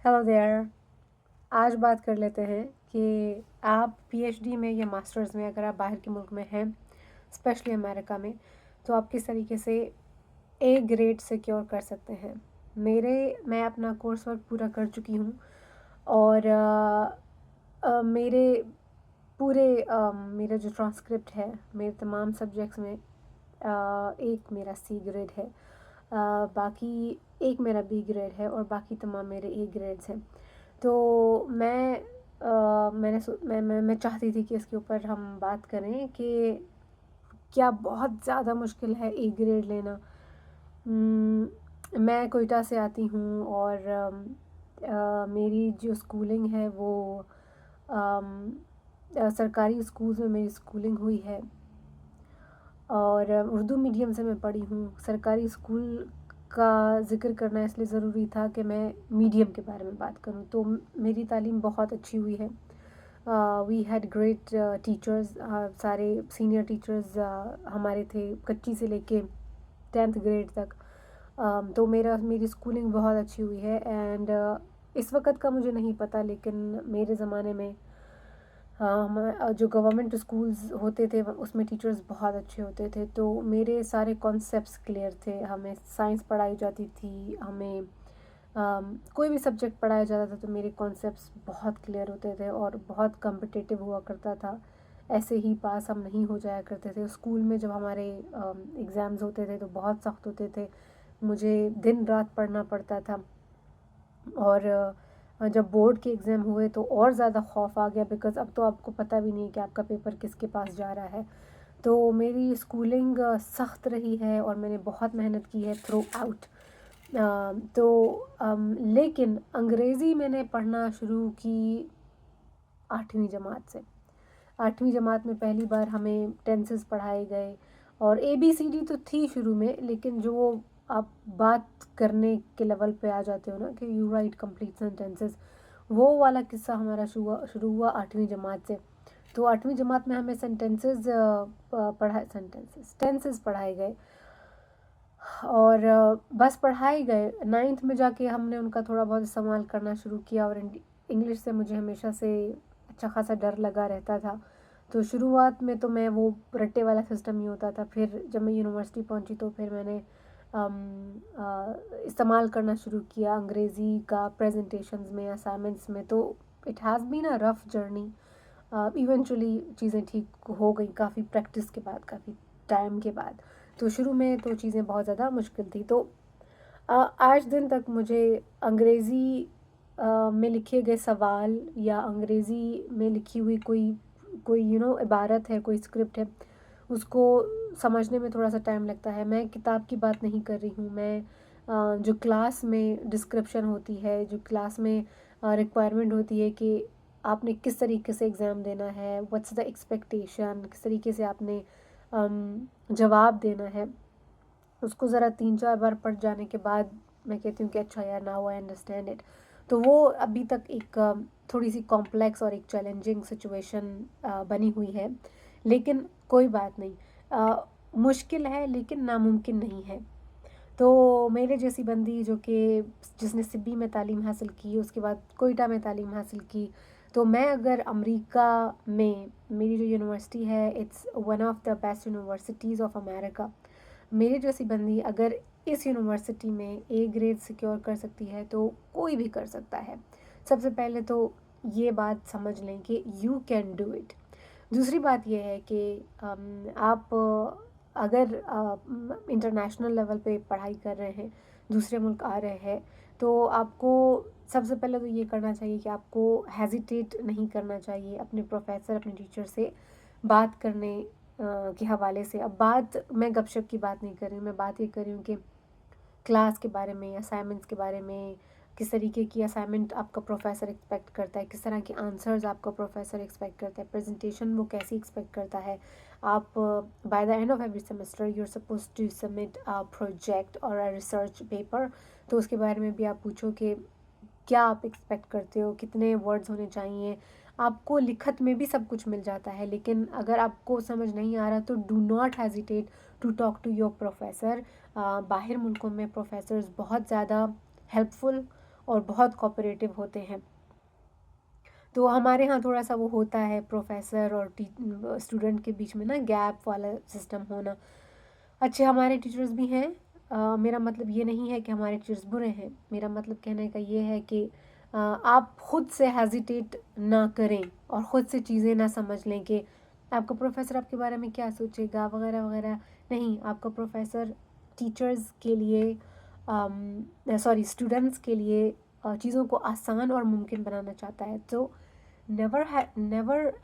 Hello there. आज बात कर लेते हैं कि आप पीएचडी में या मास्टर्स में अगर आप बाहर के मुल्क में हैं, स्पेशली अमेरिका में, तो आप किस तरीके से ए ग्रेड सिक्योर कर सकते हैं। मैं अपना कोर्स वर्क पूरा कर चुकी हूँ और मेरे मेरा जो ट्रांसक्रिप्ट है मेरे तमाम सब्जेक्ट्स में एक मेरा सी ग्रेड है, बाकी एक मेरा बी ग्रेड है और बाकी तमाम मेरे ए ग्रेड्स हैं। तो मैं चाहती थी कि इसके ऊपर हम बात करें कि क्या बहुत ज़्यादा मुश्किल है ए ग्रेड लेना। मैं कोयटा से आती हूँ और मेरी जो स्कूलिंग है वो सरकारी स्कूल्स में मेरी स्कूलिंग हुई है और उर्दू मीडियम से मैं पढ़ी हूँ। सरकारी स्कूल का ज़िक्र करना इसलिए ज़रूरी था कि मैं मीडियम के बारे में बात करूँ। तो मेरी तालीम बहुत अच्छी हुई है। वी हैड ग्रेट टीचर्स, सारे सीनियर टीचर्स हमारे थे कच्ची से लेके 10th ग्रेड तक। तो मेरी स्कूलिंग बहुत अच्छी हुई है एंड इस वक्त का मुझे नहीं पता, लेकिन मेरे ज़माने में जो गवर्नमेंट स्कूल्स होते थे उसमें टीचर्स बहुत अच्छे होते थे। तो मेरे सारे कॉन्सेप्ट्स क्लियर थे। हमें साइंस पढ़ाई जाती थी, हमें कोई भी सब्जेक्ट पढ़ाया जाता था तो मेरे कॉन्सेप्ट्स बहुत क्लियर होते थे और बहुत कम्पिटिटिव हुआ करता था। ऐसे ही पास हम नहीं हो जाया करते थे। स्कूल में जब हमारे एग्ज़ाम्स होते थे तो बहुत सख्त होते थे, मुझे दिन रात पढ़ना पड़ता था। और जब बोर्ड के एग्ज़ाम हुए तो और ज़्यादा खौफ आ गया, बिकॉज़ अब तो आपको पता भी नहीं कि आपका पेपर किसके पास जा रहा है। तो मेरी स्कूलिंग सख्त रही है और मैंने बहुत मेहनत की है थ्रू आउट। लेकिन अंग्रेज़ी मैंने पढ़ना शुरू की 8वीं जमात से। 8वीं जमात में पहली बार हमें टेंसेस पढ़ाए गए और ABCD तो थी शुरू में, लेकिन जो आप बात करने के लेवल पे आ जाते हो ना कि यू राइट कंप्लीट सेंटेंसेस, वो वाला किस्सा हमारा शुरू हुआ 8वीं जमात से। तो 8वीं जमात में हमें टेंसेस पढ़ाए गए और बस पढ़ाए गए। 9th में जाके हमने उनका थोड़ा बहुत इस्तेमाल करना शुरू किया और इंग्लिश से मुझे हमेशा से अच्छा खासा डर लगा रहता था। तो शुरुआत में तो मैं वो रट्टे वाला सिस्टम ही होता था। फिर जब मैं यूनिवर्सिटी पहुंची तो फिर मैंने इस्तेमाल करना शुरू किया अंग्रेज़ी का प्रेजेंटेशंस में, असाइनमेंट्स में। तो it has been a rough journey. Eventually चीज़ें ठीक हो गई काफ़ी प्रैक्टिस के बाद, काफ़ी टाइम के बाद। तो शुरू में तो चीज़ें बहुत ज़्यादा मुश्किल थी। तो आज दिन तक मुझे अंग्रेज़ी में लिखे गए सवाल या अंग्रेज़ी में लिखी हुई कोई कोई इबारत है, कोई स्क्रिप्ट है, उसको समझने में थोड़ा सा टाइम लगता है। मैं किताब की बात नहीं कर रही हूँ, मैं जो क्लास में डिस्क्रिप्शन होती है, जो क्लास में रिक्वायरमेंट होती है कि आपने किस तरीके से एग्ज़ाम देना है, व्हाट्स द एक्सपेक्टेशन, किस तरीके से आपने जवाब देना है, उसको ज़रा 3-4 बार पढ़ जाने के बाद मैं कहती हूँ कि अच्छा यार, नाउ आई अंडरस्टैंड इट। तो वो अभी तक एक थोड़ी सी कॉम्प्लेक्स और एक चैलेंजिंग सिचुएशन बनी हुई है, लेकिन कोई बात नहीं। मुश्किल है लेकिन नामुमकिन नहीं है। तो मेरे जैसी बंदी जो कि जिसने सिब्बी में तालीम हासिल की, उसके बाद कोयटा में तालीम हासिल की, तो मैं अगर अमेरिका में, मेरी जो यूनिवर्सिटी है it's one of the best universities of America, मेरी जैसी बंदी अगर इस यूनिवर्सिटी में ए ग्रेड सिक्योर कर सकती है तो कोई भी कर सकता है। सबसे पहले तो ये बात समझ लें कि यू कैन डू इट। दूसरी बात यह है कि आप अगर इंटरनेशनल लेवल पे पढ़ाई कर रहे हैं, दूसरे मुल्क आ रहे हैं, तो आपको सबसे पहले तो ये करना चाहिए कि आपको हेजिटेट नहीं करना चाहिए अपने प्रोफेसर, अपने टीचर से बात करने के हवाले से। अब बात, मैं गपशप की बात नहीं कर रही हूँ, मैं बात ये कर रही हूँ कि क्लास के बारे में, असाइनमेंट्स के बारे में, किस तरीके की असाइनमेंट आपका प्रोफेसर एक्सपेक्ट करता है, किस तरह के आंसर्स आपका प्रोफेसर एक्सपेक्ट करता है, प्रेजेंटेशन वो कैसी एक्सपेक्ट करता है। आप by the end of every semester you are suppose to submit a project और अ रिसर्च पेपर। तो उसके बारे में भी आप पूछो कि क्या आप एक्सपेक्ट करते हो, कितने वर्ड्स होने चाहिए। आपको लिखत में भी सब कुछ मिल जाता है, लेकिन अगर आपको समझ नहीं आ रहा तो do not hesitate to talk to your professor. बाहर मुल्कों में प्रोफेसर्स बहुत ज़्यादा हेल्पफुल और बहुत कोऑपरेटिव होते हैं। तो हमारे यहाँ थोड़ा सा वो होता है प्रोफेसर और स्टूडेंट के बीच में ना गैप वाला सिस्टम होना। अच्छे हमारे टीचर्स भी हैं, मेरा मतलब ये नहीं है कि हमारे टीचर्स बुरे हैं, मेरा मतलब कहने का ये है कि आप खुद से हेजिटेट ना करें और ख़ुद से चीज़ें ना समझ लें कि आपका प्रोफेसर आपके बारे में क्या सोचेगा वगैरह वगैरह। नहीं, आपका प्रोफेसर टीचर्स के लिए सॉरी स्टूडेंट्स के लिए चीज़ों को आसान और मुमकिन बनाना चाहता है। तो never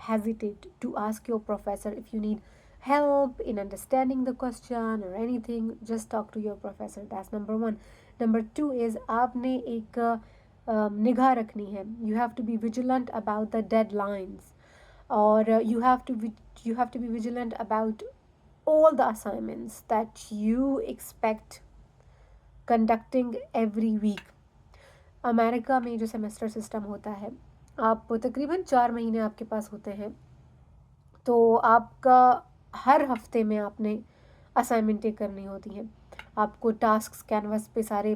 hesitate to ask your professor if you need help in understanding the question or anything. Just talk to your professor. That's number one. Number two is आपने एक निगाह रखनी है. You have to be vigilant about the deadlines, or you have to be vigilant about all the assignments that you expect conducting every week. America में जो semester system होता है, आप तकरीबन 4 महीने आपके पास होते हैं, तो आपका हर हफ्ते में आपने असाइनमेंटें करनी होती हैं। आपको टास्क्स कैनवस पे सारे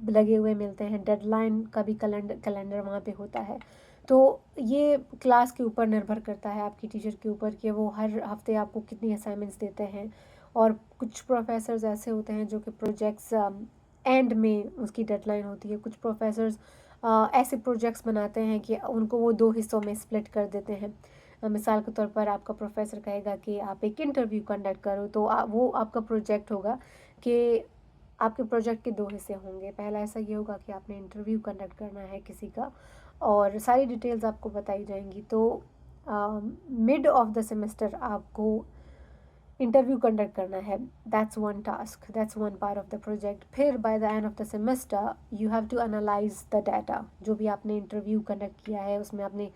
लगे हुए मिलते हैं, डेडलाइन का भी कैलेंडर वहाँ पे होता है। तो ये क्लास के ऊपर निर्भर करता है, आपकी टीचर के ऊपर, कि वो हर हफ्ते आपको कितनी असाइनमेंट्स देते हैं। और कुछ प्रोफेसर्स ऐसे होते हैं जो कि प्रोजेक्ट्स एंड में उसकी डेडलाइन होती है। कुछ प्रोफेसर्स ऐसे प्रोजेक्ट्स बनाते हैं कि उनको वो 2 हिस्सों में स्प्लिट कर देते हैं। मिसाल के तौर पर आपका प्रोफेसर कहेगा कि आप एक इंटरव्यू कंडक्ट करो, तो वो आपका प्रोजेक्ट होगा कि आपके प्रोजेक्ट के 2 हिस्से होंगे। पहला ऐसा ये होगा कि आपने इंटरव्यू कंडक्ट करना है किसी का, और सारी डिटेल्स आपको बताई जाएंगी। तो मिड ऑफ द सेमेस्टर आपको इंटरव्यू कंडक्ट करना है। That's one task, that's one part of the project. फिर by the end of the semester you have to analyse the data. जो भी आपने इंटरव्यू कंडक्ट किया है उसमें आपने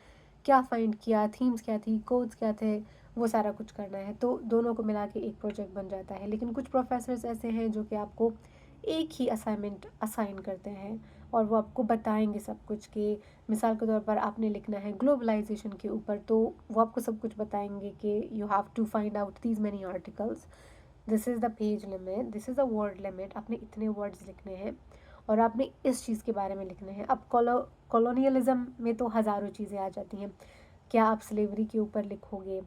क्या फाइंड किया, थीम्स क्या थी, कोड्स क्या थे, वो सारा कुछ करना है। तो दोनों को मिला के एक प्रोजेक्ट बन जाता है। लेकिन कुछ प्रोफेसर्स ऐसे हैं जो कि आपको एक ही असाइनमेंट असाइन करते हैं और वो आपको बताएंगे सब कुछ। कि मिसाल के तौर पर आपने लिखना है ग्लोबलाइजेशन के ऊपर, तो वो आपको सब कुछ बताएंगे कि you have to find out these many articles, this is the page limit, this is the word limit, आपने इतने वर्ड्स लिखने हैं और आपने इस चीज़ के बारे में लिखने हैं। अब कॉलोनियलिज्म में तो हज़ारों चीज़ें आ जाती हैं। क्या आप स्लेवरी के ऊपर लिखोगे,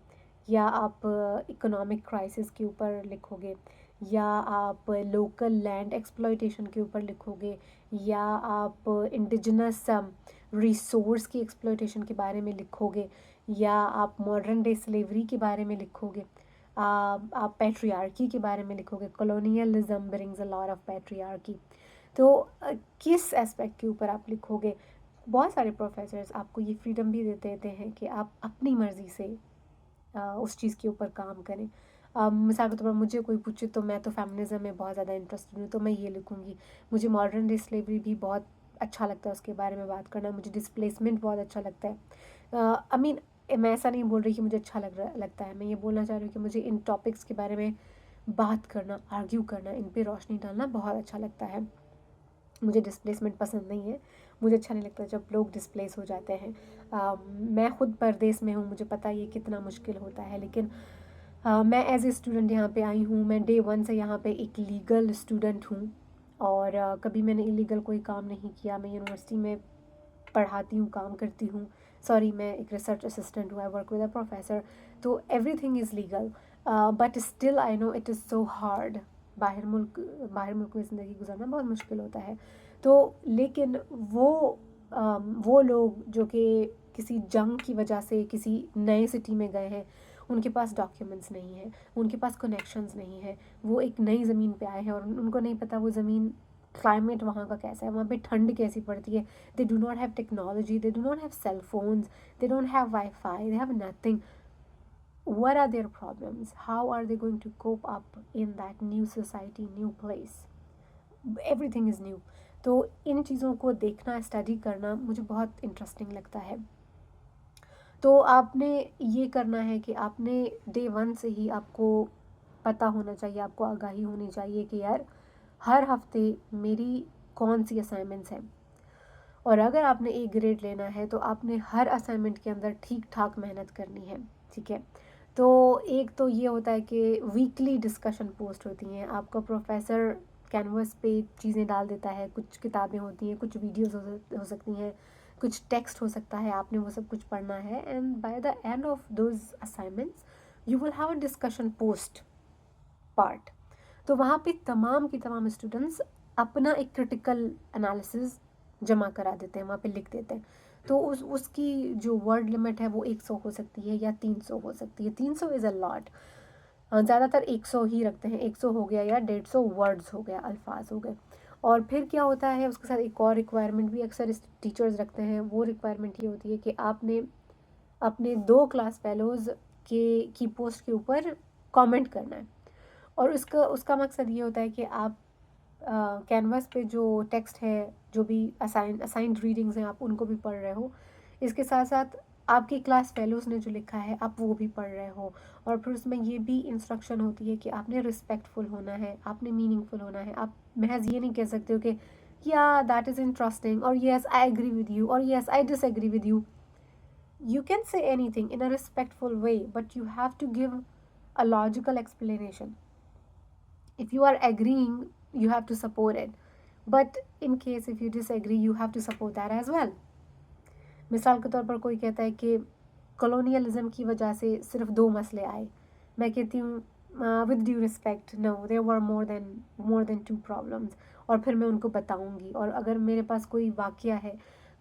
या आप इकोनॉमिक क्राइसिस के ऊपर लिखोगे, या आप लोकल लैंड एक्सप्लॉयटेशन के ऊपर लिखोगे, या आप इंडिजिनस रिसोर्स की एक्सप्लॉयटेशन के बारे में लिखोगे, या आप मॉडर्न डे स्लेवरी के बारे में लिखोगे, आप पैट्रियार्की के बारे में लिखोगे। Colonialism brings a lot of patriarchy. तो किस एस्पेक्ट के ऊपर आप लिखोगे। बहुत सारे प्रोफेसर्स आपको ये फ्रीडम भी देते हैं कि आप अपनी मर्ज़ी से उस चीज़ के ऊपर काम करें। मिसाल के तौर पर मुझे कोई पूछे तो मैं तो फेमिनिज़म में बहुत ज़्यादा इंटरेस्टेड हूँ, तो मैं ये लिखूँगी। मुझे मॉडर्न डे स्लेवरी भी बहुत अच्छा लगता है उसके बारे में बात करना। मुझे डिस्प्लेसमेंट बहुत अच्छा लगता है। आई मीन, मैं ऐसा नहीं बोल रही कि मुझे अच्छा लगता है, मैं ये बोलना चाह रही हूँ कि मुझे इन टॉपिक्स के बारे में बात करना, आर्ग्यू करना, इन पे रोशनी डालना बहुत अच्छा लगता है। मुझे डिस्प्लेसमेंट पसंद नहीं है। मुझे अच्छा नहीं लगता जब लोग डिस्प्लेस हो जाते हैं। मैं ख़ुद परदेश में हूँ, मुझे पता है ये कितना मुश्किल होता है। लेकिन मैं एज़ ए स्टूडेंट यहाँ पे आई हूँ। मैं डे 1 से यहाँ पे एक लीगल स्टूडेंट हूँ, और कभी मैंने इलीगल कोई काम नहीं किया। मैं यूनिवर्सिटी में पढ़ाती हूँ, काम करती हूँ। सॉरी, मैं एक रिसर्च असिस्टेंट हूँ, I work with a professor. तो everything is legal, but still I know it is so hard. बाहर मुल्क में ज़िंदगी गुजारना बहुत मुश्किल होता है। तो लेकिन वो लोग जो कि किसी जंग की वजह से किसी नए सिटी में गए हैं, उनके पास डॉक्यूमेंट्स नहीं है, उनके पास कनेक्शंस नहीं है, वो एक नई ज़मीन पे आए हैं और उनको नहीं पता वो ज़मीन, क्लाइमेट वहाँ का कैसा है, वहाँ पे ठंड कैसी पड़ती है। They do not have technology, they do not have cell phones, they don't have wifi, they have nothing. What are their problems? How are they going to cope up in that new society, new place? Everything is new. तो इन चीज़ों को देखना, study करना मुझे बहुत interesting लगता है। तो आपने ये करना है कि आपने डे 1 से ही आपको पता होना चाहिए, आपको आगाही होनी चाहिए कि यार हर हफ्ते मेरी कौन सी असाइनमेंट्स हैं। और अगर आपने ए ग्रेड लेना है तो आपने हर असाइनमेंट के अंदर ठीक ठाक मेहनत करनी है, ठीक है। तो एक तो ये होता है कि वीकली डिस्कशन पोस्ट होती हैं। आपका प्रोफेसर कैनवस पे चीज़ें डाल देता है, कुछ किताबें होती हैं, कुछ वीडियोस हो सकती हैं, कुछ टेक्स्ट हो सकता है, आपने वो सब कुछ पढ़ना है। And bye the end of those assignments you will have a discussion post part. तो वहाँ पे तमाम की तमाम स्टूडेंट्स अपना एक क्रिटिकल एनालिसिस जमा करा देते हैं, वहाँ पे लिख देते हैं। तो उसकी जो वर्ड लिमिट है वो 100 हो सकती है या 300 हो सकती है। 300 इज़ अ लॉट, ज़्यादातर 100 ही रखते हैं। 100 हो गया या 150 वर्ड्स हो गया, अल्फाज हो गए। और फिर क्या होता है, उसके साथ एक और रिक्वायरमेंट भी अक्सर इस टीचर्स रखते हैं। वो रिक्वायरमेंट ये होती है कि आपने अपने 2 क्लास फेलोज़ के की पोस्ट के ऊपर कमेंट करना है। और उसका उसका मकसद ये होता है कि आप कैनवास पे जो टेक्स्ट है, जो भी असाइंड रीडिंग्स हैं, आप उनको भी पढ़ रहे हो। इसके साथ साथ आपकी क्लास फेलोज़ ने जो लिखा है आप वो भी पढ़ रहे हो। और फिर उसमें ये भी इंस्ट्रक्शन होती है कि आपने रिस्पेक्टफुल होना है, आपने मीनिंगफुल होना है। आप महज ये नहीं कह सकते हो कि या दैट इज़ इंटरेस्टिंग, और yes I agree with you, और yes I disagree with you. You can say anything in a respectful way, but you have to give a logical explanation. If you are agreeing, you have to support it. But in case if you disagree, you have to support that as well. मिसाल के तौर पर कोई कहता है कि colonialism की वजह से सिर्फ 2 मसले आए। मैं कहती हूँ with due respect, no there were more than 2 problems. और फिर मैं उनको बताऊँगी। और अगर मेरे पास कोई वाक़या है,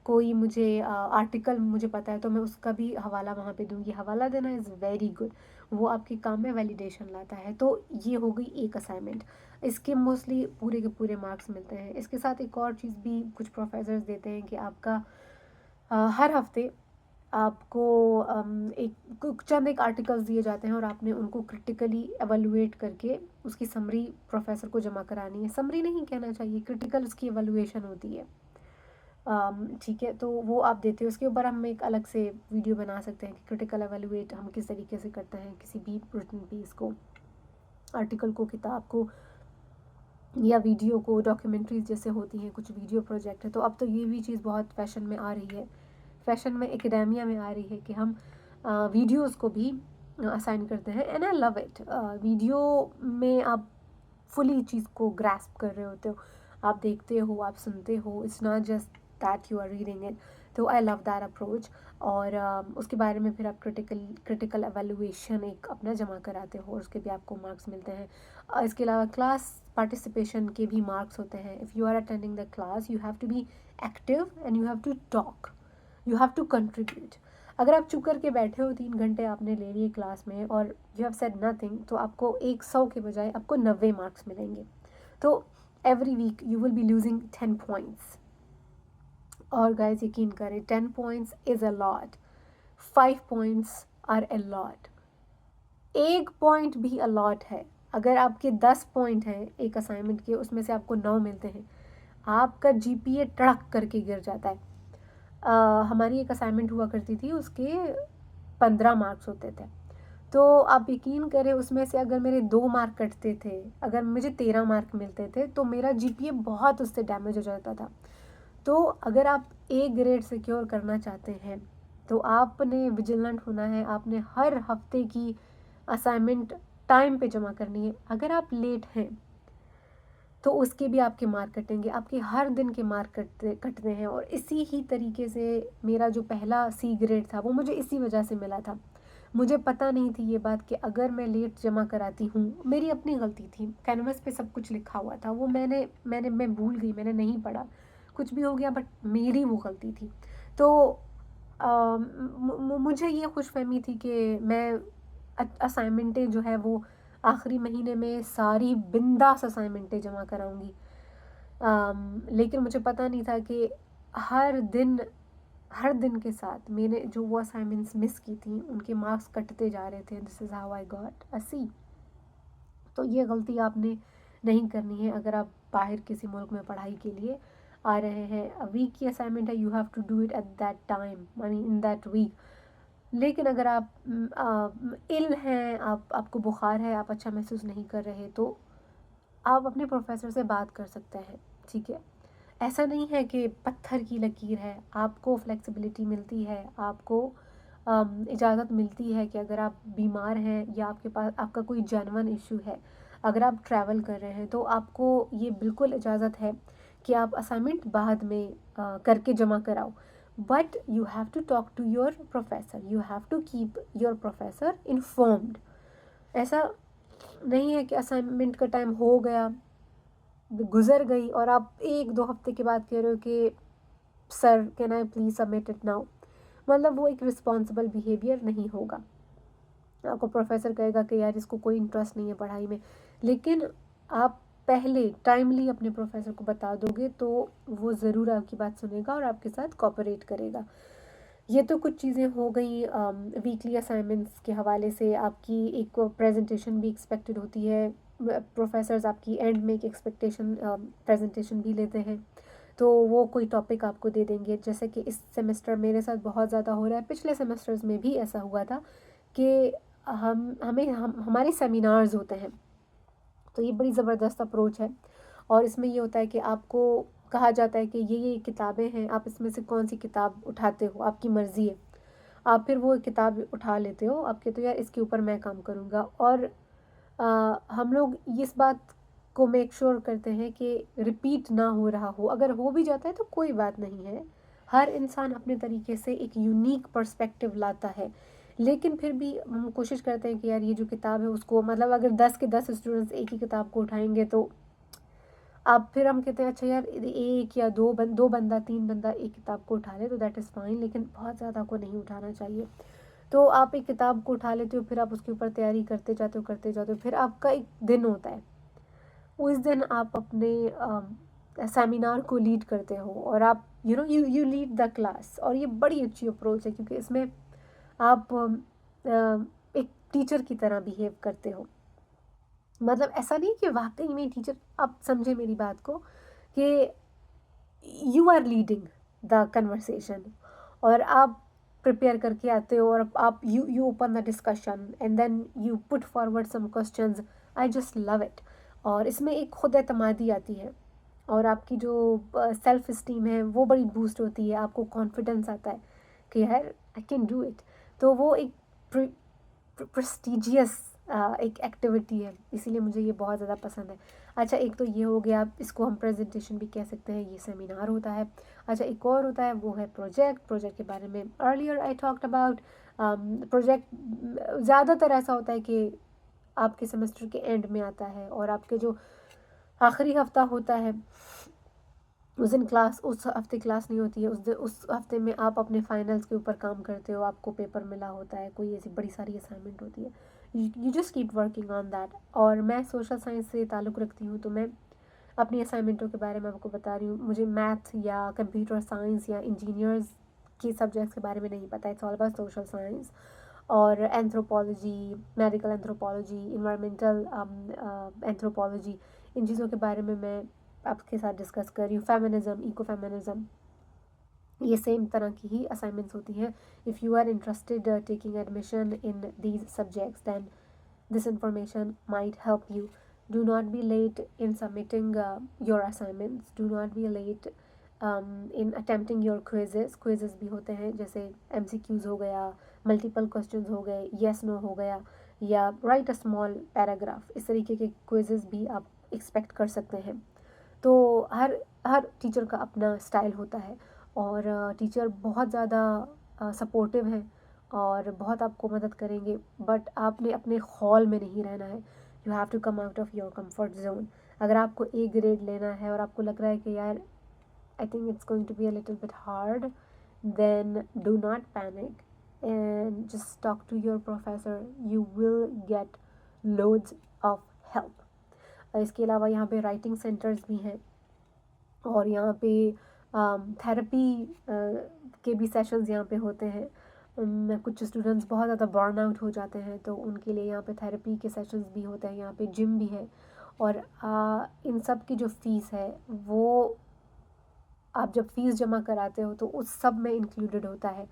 कोई मुझे आर्टिकल मुझे पता है, तो मैं उसका भी हवाला वहाँ पे दूँगी। हवाला देना इज़ वेरी गुड, वो आपके काम में वैलिडेशन लाता है। तो ये हो गई एक असाइनमेंट। इसके मोस्टली पूरे के पूरे मार्क्स मिलते हैं। इसके साथ एक और चीज़ भी कुछ प्रोफेसर्स देते हैं कि आपका हर हफ्ते आपको चंद एक आर्टिकल्स दिए जाते हैं और आपने उनको क्रिटिकली एवेलुएट करके उसकी समरी प्रोफेसर को जमा करानी है। समरी नहीं कहना चाहिए, क्रिटिकल उसकी एवेलुएशन होती है। ठीक है, तो वो आप देते हो। उसके ऊपर हम एक अलग से वीडियो बना सकते हैं कि क्रिटिकल एवेलुएट हम किस तरीके से करते हैं किसी भी रिटन पीस को, आर्टिकल को, किताब को या वीडियो को। डॉक्यूमेंट्रीज जैसे होती हैं, कुछ वीडियो प्रोजेक्ट है। तो अब तो ये भी चीज़ बहुत फैशन में आ रही है, फैशन में एकेडेमिया में आ रही है कि हम वीडियोस को भी असाइन करते हैं। And I love it. Video में आप फुली चीज़ को ग्रैस्प कर रहे होते हो, आप देखते हो, आप सुनते हो। It's not just that you are reading it. तो आई लव दैट अप्रोच। और उसके बारे में फिर आप क्रिटिकल एवेलुएशन एक अपना जमा कराते हो और उसके भी आपको मार्क्स मिलते हैं। इसके अलावा क्लास पार्टिसिपेशन के भी मार्क्स होते हैं। If you are attending the class, you have to be active and you have to talk, you have to contribute. अगर आप चुप करके बैठे हो, 3 घंटे आपने ले लिए क्लास में और यू हैव सेड नथिंग, तो आपको 100 के बजाय आपको 90 मार्क्स मिलेंगे। तो every week you will be losing 10 points. और गाइस यकीन करें, 10 points is a lot, 5 points are a lot, 1 point भी अ लॉट है। अगर आपके 10 पॉइंट हैं एक असाइनमेंट के, उसमें से आपको 9 मिलते हैं, आपका जीपीए टड़क करके गिर जाता है। हमारी एक असाइनमेंट हुआ करती थी, उसके 15 मार्क्स होते थे। तो आप यकीन करें, उसमें से अगर मेरे 2 मार्क कटते थे, अगर मुझे 13 मार्क मिलते थे, तो मेरा जीपीए बहुत उससे डैमेज हो जाता था। तो अगर आप ए ग्रेड सिक्योर करना चाहते हैं, तो आपने विजिलेंट होना है। आपने हर हफ्ते की असाइनमेंट टाइम पे जमा करनी है। अगर आप लेट हैं तो उसके भी आपके मार्क कटेंगे, आपके हर दिन के मार्क कटते हैं। और इसी ही तरीके से मेरा जो पहला सी ग्रेड था, वो मुझे इसी वजह से मिला था। मुझे पता नहीं थी ये बात कि अगर मैं लेट जमा कराती हूँ, मेरी अपनी गलती थी। कैनवस पे सब कुछ लिखा हुआ था, वो मैं भूल गई, मैंने नहीं पढ़ा, कुछ भी हो गया, बट मेरी वो गलती थी। तो मुझे ये खुशफहमी थी कि मैं असाइनमेंटें जो है वो आखिरी महीने में सारी बिंदास असाइनमेंटें जमा कराऊंगी। लेकिन मुझे पता नहीं था कि हर दिन के साथ मैंने जो वो असाइनमेंट्स मिस की थी, उनके मार्क्स कटते जा रहे थे। This is how I got a C. तो ये गलती आपने नहीं करनी है अगर आप बाहर किसी मुल्क में पढ़ाई के लिए आ रहे हैं। वीक की असाइनमेंट है, you have to do it at that time, I mean in that week. लेकिन अगर आप इल हैं, आपको बुखार है, आप अच्छा महसूस नहीं कर रहे, तो आप अपने प्रोफेसर से बात कर सकते हैं। ठीक है, ऐसा नहीं है कि पत्थर की लकीर है। आपको फ्लेक्सिबिलिटी मिलती है, आपको इजाज़त मिलती है कि अगर आप बीमार हैं या आपके पास आपका कोई जेन्युइन इशू है, अगर आप ट्रैवल कर रहे हैं तो आपको ये बिल्कुल इजाज़त है कि आप असाइनमेंट बाद में करके जमा कराओ, but you have to talk to your professor, you have to keep your professor informed. ऐसा नहीं है कि असाइनमेंट का टाइम हो गया, गुजर गई और आप 1-2 हफ्ते के बाद कह रहे हो कि sir can I please submit it now. मतलब वो एक रिस्पॉन्सिबल बिहेवियर नहीं होगा। आपको प्रोफेसर कहेगा कि यार इसको कोई इंटरेस्ट नहीं है पढ़ाई में, लेकिन आप पहले टाइमली अपने प्रोफेसर को बता दोगे तो वो ज़रूर आपकी बात सुनेगा और आपके साथ कोऑपरेट करेगा। ये तो कुछ चीज़ें हो गई वीकली असाइनमेंट्स के हवाले से। आपकी एक प्रेजेंटेशन भी एक्सपेक्टेड होती है, प्रोफेसर्स आपकी एंड में एक एक्सपेक्टेशन प्रेजेंटेशन भी लेते हैं, तो वो कोई टॉपिक आपको दे देंगे। जैसे कि इस सेमेस्टर मेरे साथ बहुत ज़्यादा हो रहा है, पिछले सेमेस्टर्स में भी ऐसा हुआ था कि हमारे सेमिनार्स होते हैं, तो ये बड़ी ज़बरदस्त अप्रोच है। और इसमें ये होता है कि आपको कहा जाता है कि ये किताबें हैं, आप इसमें से कौन सी किताब उठाते हो, आपकी मर्ज़ी है। आप फिर वो किताब उठा लेते हो, आप कहते हो यार इसके ऊपर मैं काम करूँगा। और हम लोग इस बात को मेक श्योर करते हैं कि रिपीट ना हो रहा हो। अगर हो भी जाता है तो कोई बात नहीं है, हर इंसान अपने तरीके से एक यूनिक पर्सपेक्टिव लाता है, लेकिन फिर भी हम कोशिश करते हैं कि यार ये जो किताब है उसको, मतलब अगर 10 के 10 स्टूडेंट्स एक ही किताब को उठाएंगे तो अब फिर हम कहते हैं अच्छा यार एक या दो बंदा 3 बंदा एक किताब को उठा ले तो दैट इज़ फाइन, लेकिन बहुत ज़्यादा को नहीं उठाना चाहिए। तो आप एक किताब को उठा लेते हो, फिर आप उसके ऊपर तैयारी करते जाते हो, फिर आपका एक दिन होता है, उस दिन आप अपने सेमिनार को लीड करते हो और आप यू लीड द क्लास। और ये बड़ी अच्छी अप्रोच है क्योंकि इसमें आप एक टीचर की तरह बिहेव करते हो। मतलब ऐसा नहीं कि वाकई में टीचर, आप समझे मेरी बात को, कि you are leading the conversation और आप प्रिपेयर करके आते हो और आप you open the discussion and then you put forward some questions. I just love it. और इसमें एक खुद एतमादी आती है और आपकी जो सेल्फ इस्टीम है वो बड़ी बूस्ट होती है, आपको कॉन्फिडेंस आता है कि यार आई कैन डू इट। तो वो एक प्रेस्टिजियस एक एक्टिविटी है, इसीलिए मुझे ये बहुत ज़्यादा पसंद है। अच्छा, एक तो ये हो गया, इसको हम प्रेजेंटेशन भी कह सकते हैं, ये सेमिनार होता है। अच्छा, एक और होता है, वो है प्रोजेक्ट के बारे में earlier I talked about. Project ज़्यादातर ऐसा होता है कि आपके सेमेस्टर के एंड में आता है और आपके जो आखिरी हफ्ता होता है उस हफ्ते क्लास नहीं होती है, उस हफ्ते में आप अपने फाइनल्स के ऊपर काम करते हो, आपको पेपर मिला होता है, कोई ऐसी बड़ी सारी असाइनमेंट होती है, you just keep working on that. और मैं सोशल साइंस से ताल्लुक़ रखती हूँ, तो मैं अपनी असाइनमेंटों के बारे में आपको बता रही हूँ। मुझे मैथ या कंप्यूटर साइंस या इंजीनियर्स के सब्जेक्ट्स के बारे में नहीं पता, it's all about social science. और anthropology, medical anthropology, environmental anthropology, इन चीज़ों के बारे में मैं आपके साथ डिस्कस कर रही हूँ। फेमिनिज़म, इको फेमिनिज़म, ये सेम तरह की ही असाइनमेंट्स होती हैं। If you are interested taking admission in these subjects then this information might help you. Do not be late in submitting your assignments. Do not be late in attempting your quizzes. Quizzes भी होते हैं, जैसे MCQs हो गया, multiple questions हो गए, yes no हो गया, या write a small paragraph, इस तरीके के quizzes भी आप expect कर सकते हैं। तो हर हर टीचर का अपना स्टाइल होता है और टीचर बहुत ज़्यादा सपोर्टिव हैं और बहुत आपको मदद करेंगे, बट आपने अपने हॉल में नहीं रहना है। You have to come out of your comfort zone. अगर आपको ए ग्रेड लेना है और आपको लग रहा है कि यार I think it's going to be a little bit hard, then do not panic and just talk to your professor, you will get loads of help. इसके अलावा यहाँ पे राइटिंग सेंटर्स भी हैं और यहाँ पे थेरेपी के भी सेशंस यहाँ पे होते हैं। कुछ स्टूडेंट्स बहुत ज़्यादा बर्न आउट हो जाते हैं तो उनके लिए यहाँ पे थेरेपी के सेशंस भी होते हैं, यहाँ पे जिम भी है। और इन सब की जो फ़ीस है वो आप जब फ़ीस जमा कराते हो तो उस सब में इंक्लूडेड होता है।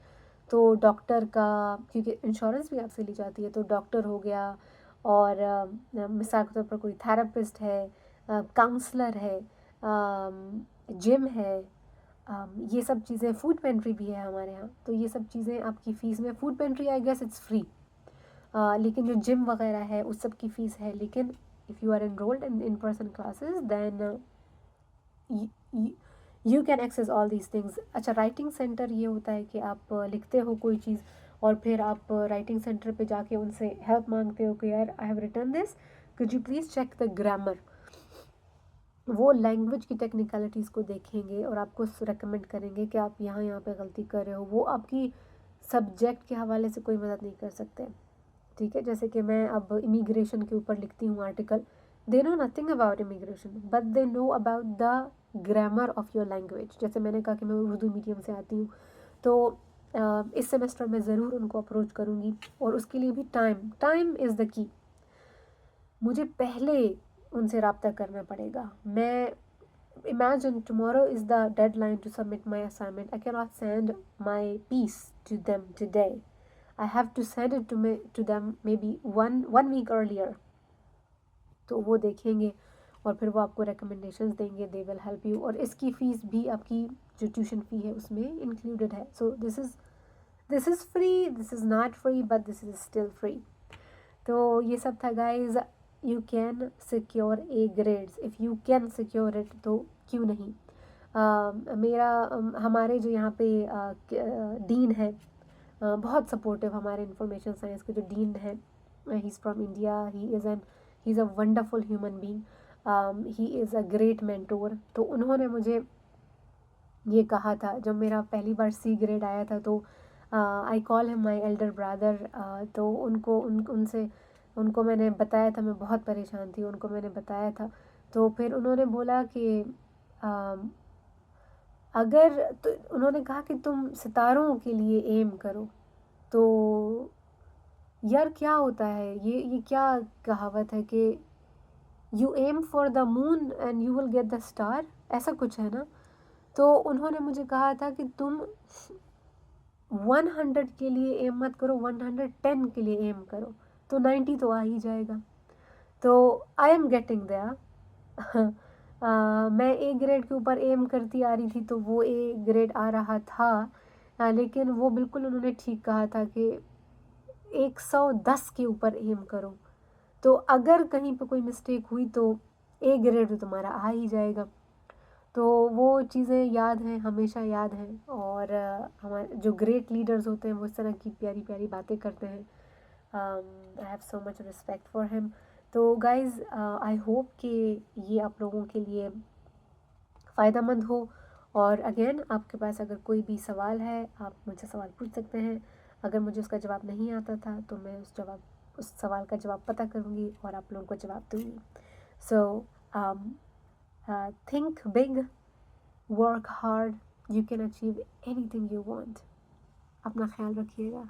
तो डॉक्टर का, क्योंकि इंश्योरेंस भी आपसे ली जाती है, तो डॉक्टर हो गया और मिसाल के तौर पर कोई थेरेपिस्ट है, काउंसलर है, जिम है, ये सब चीज़ें, फूड पेंट्री भी है हमारे यहाँ, तो ये सब चीज़ें आपकी फ़ीस में, food pantry I guess it's free, लेकिन जो जिम वगैरह है उस सब की फ़ीस है। लेकिन if you are enrolled in person classes, then you can access all these things. अच्छा, राइटिंग सेंटर ये होता है कि आप लिखते हो कोई चीज़ और फिर आप राइटिंग सेंटर पे जाके उनसे हेल्प मांगते हो कि यार I have written this, could you please check the grammar. वो लैंग्वेज की टेक्निकलिटीज़ को देखेंगे और आपको रेकमेंड करेंगे कि आप यहाँ पे गलती कर रहे हो। वो आपकी सब्जेक्ट के हवाले से कोई मदद नहीं कर सकते, ठीक है। जैसे कि मैं अब इमिग्रेशन के ऊपर लिखती हूँ article, they know nothing about immigration but they know about the grammar of your language. जैसे मैंने कहा कि मैं उर्दू मीडियम से आती हूँ, तो इस सेमेस्टर में ज़रूर उनको अप्रोच करूँगी, और उसके लिए भी टाइम इज़ द की। मुझे पहले उनसे रब्ता करना पड़ेगा। मैं imagine tomorrow is the deadline to submit my assignment. I cannot send my piece to them today. I have to send it to them maybe one week earlier. तो वो देखेंगे और फिर वो आपको recommendations देंगे, they will help you। और इसकी फ़ीस भी आपकी जो ट्यूशन फ़ी है उसमें included है। So this is free, this is not free, but this is still free। तो ये सब था guys। You can secure A grades if you can secure it, तो क्यों नहीं। हमारे जो यहाँ पे डीन है, बहुत सपोर्टिव, हमारे इंफॉर्मेशन साइंस के जो डीन है, he is from India, he is a wonderful human being, he is a great mentor. तो उन्होंने मुझे ये कहा था जब मेरा पहली बार C ग्रेड आया था, तो I call him my elder brother. तो उनको मैंने बताया था, मैं बहुत परेशान थी, उनको मैंने बताया था। तो फिर उन्होंने बोला कि अगर तो उन्होंने कहा कि तुम सितारों के लिए एम करो। तो यार क्या होता है ये क्या कहावत है कि you aim for the moon and you will get the star, ऐसा कुछ है ना। तो उन्होंने मुझे कहा था कि तुम 100 के लिए एम मत करो, 110 के लिए एम करो, तो 90 तो आ ही जाएगा। तो आई एम गेटिंग देयर। मैं ए ग्रेड के ऊपर एम करती आ रही थी, तो वो ए ग्रेड आ रहा था। लेकिन वो बिल्कुल उन्होंने ठीक कहा था कि 110 के ऊपर एम करो, तो अगर कहीं पे कोई मिस्टेक हुई तो ए ग्रेड तो तुम्हारा आ ही जाएगा। तो वो चीज़ें याद हैं, हमेशा याद हैं। और हमारे जो ग्रेट लीडर्स होते हैं वो इस तरह की प्यारी प्यारी बातें करते हैं। I have so much respect for him. तो गाइज़, आई होप कि ये आप लोगों के लिए फ़ायदेमंद हो। और अगेन, आपके पास अगर कोई भी सवाल है, आप मुझसे सवाल पूछ सकते हैं। अगर मुझे उसका जवाब नहीं आता था तो मैं उस सवाल का जवाब पता करूँगी और आप लोगों को जवाब दूँगी। सो think big, work hard, you can achieve anything you want। अपना ख्याल रखिएगा।